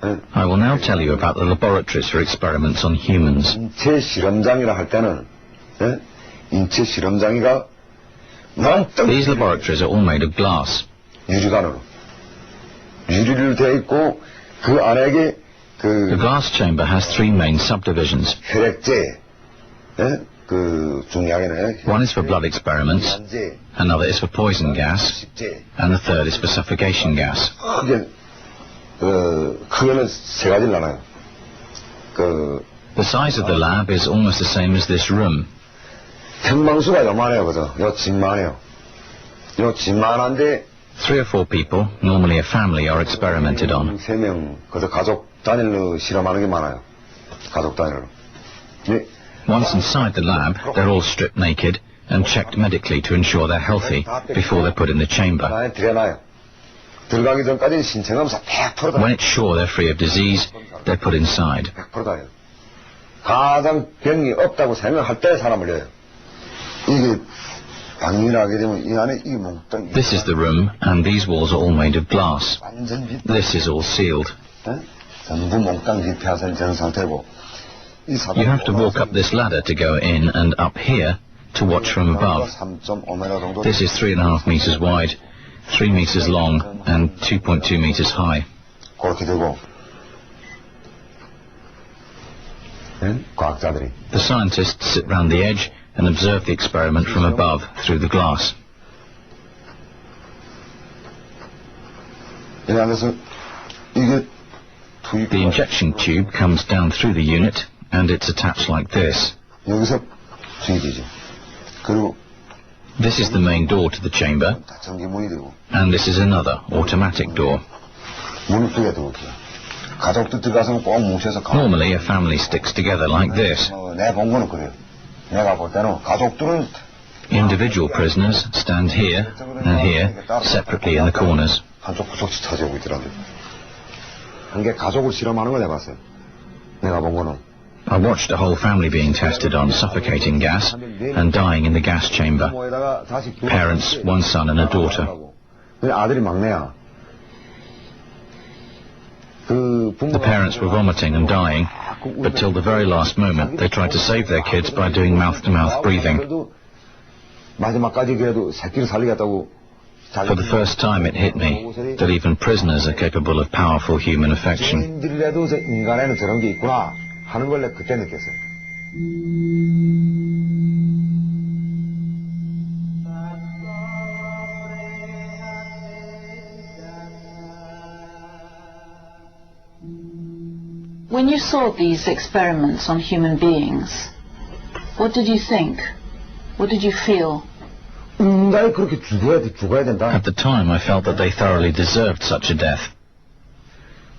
I will now tell you about the laboratories for experiments on humans. These laboratories are all made of glass. The glass chamber has three main subdivisions. One is for blood experiments, another is for poison gas, and the third is for suffocation gas. The size of the lab is almost the same as this room. 3 or 4 people, normally a family, are experimented on. Once inside the lab, they're all stripped naked and checked medically to ensure they're healthy before they're put in the chamber. When it's sure they're free of disease, they're put inside. This is the room, and these walls are all made of glass. This is all sealed. You have to walk up this ladder to go in, and up here to watch from above. This is 3.5 meters wide, 3 meters long, and 2.2 meters high. The scientists sit round the edge and observe the experiment from above through the glass. The injection tube comes down through the unit, and it's attached like this. This is the main door to the chamber, and this is another, automatic door. Normally a family sticks together like this. Individual prisoners stand here and here, separately in the corners. I watched a whole family being tested on suffocating gas and dying in the gas chamber. Parents, one son and a daughter. The parents were vomiting and dying, but till the very last moment they tried to save their kids by doing mouth-to-mouth breathing. For the first time it hit me that even prisoners are capable of powerful human affection. When you saw these experiments on human beings, what did you think? What did you feel? At the time I felt that they thoroughly deserved such a death.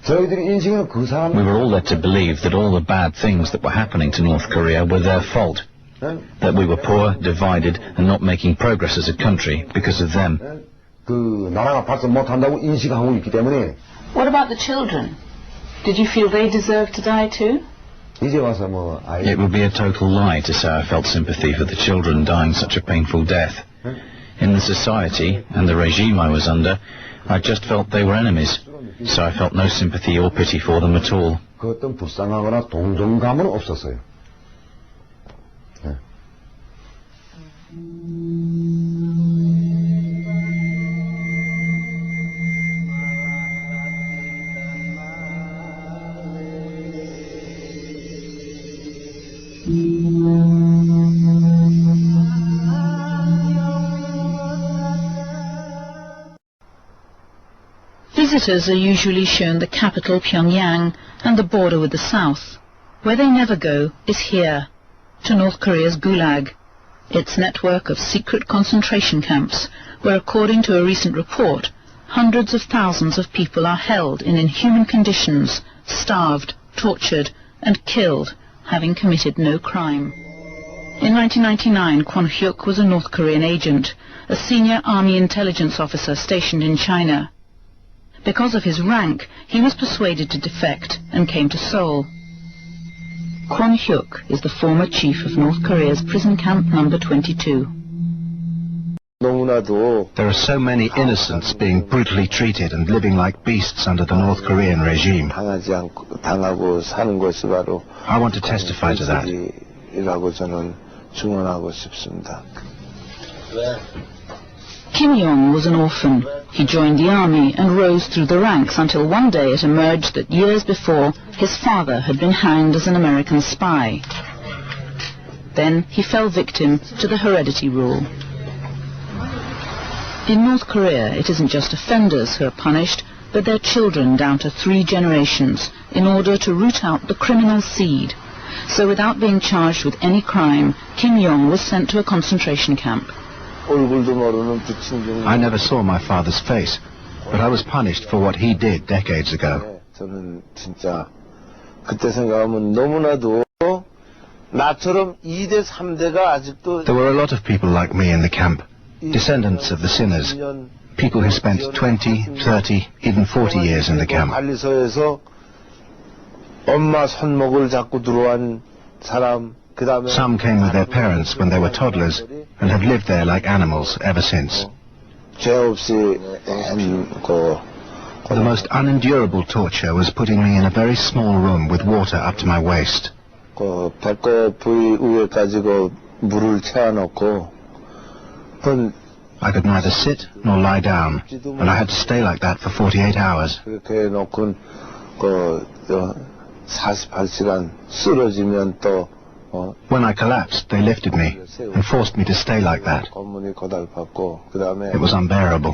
We were all led to believe that all the bad things that were happening to North Korea were their fault. That we were poor, divided, and not making progress as a country because of them. What about the children? Did you feel they deserved to die too? It would be a total lie to say I felt sympathy for the children dying such a painful death. In the society and the regime I was under, I just felt they were enemies, so I felt no sympathy or pity for them at all. Visitors are usually shown the capital Pyongyang and the border with the south. Where they never go is here, to North Korea's Gulag, its network of secret concentration camps, where according to a recent report, hundreds of thousands of people are held in inhuman conditions, starved, tortured and killed, having committed no crime. In 1999, Kwon Hyuk was a North Korean agent, a senior army intelligence officer stationed in China. Because of his rank, he was persuaded to defect and came to Seoul. Kwon Hyuk is the former chief of North Korea's prison camp number 22. There are so many innocents being brutally treated and living like beasts under the North Korean regime. I want to testify to that. Kim Yong was an orphan. He joined the army and rose through the ranks until one day it emerged that years before his father had been hanged as an American spy. Then he fell victim to the heredity rule. In North Korea, it isn't just offenders who are punished, but their children down to 3 generations, in order to root out the criminal seed. So without being charged with any crime, Kim Yong was sent to a concentration camp. I never saw my father's face, but I was punished for what he did decades ago. There were a lot of people like me in the camp, descendants of the sinners, people who spent 20, 30, even 40 years in the camp. Some came with their parents when they were toddlers and have lived there like animals ever since. The most unendurable torture was putting me in a very small room with water up to my waist. I could neither sit nor lie down, and I had to stay like that for 48 hours. When I collapsed, they lifted me and forced me to stay like that. It was unbearable.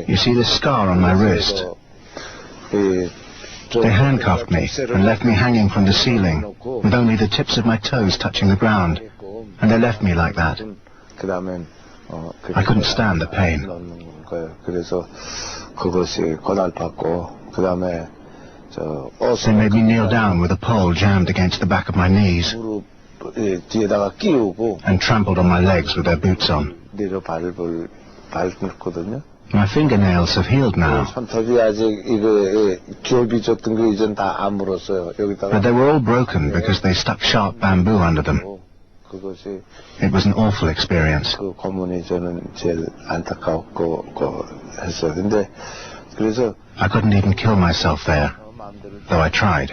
You see this scar on my wrist? They handcuffed me and left me hanging from the ceiling, with only the tips of my toes touching the ground, and they left me like that. I couldn't stand the pain. They made me kneel down with a pole jammed against the back of my knees and trampled on my legs with their boots on. My fingernails have healed now, but they were all broken because they stuck sharp bamboo under them. It was an awful experience. I couldn't even kill myself there, though I tried.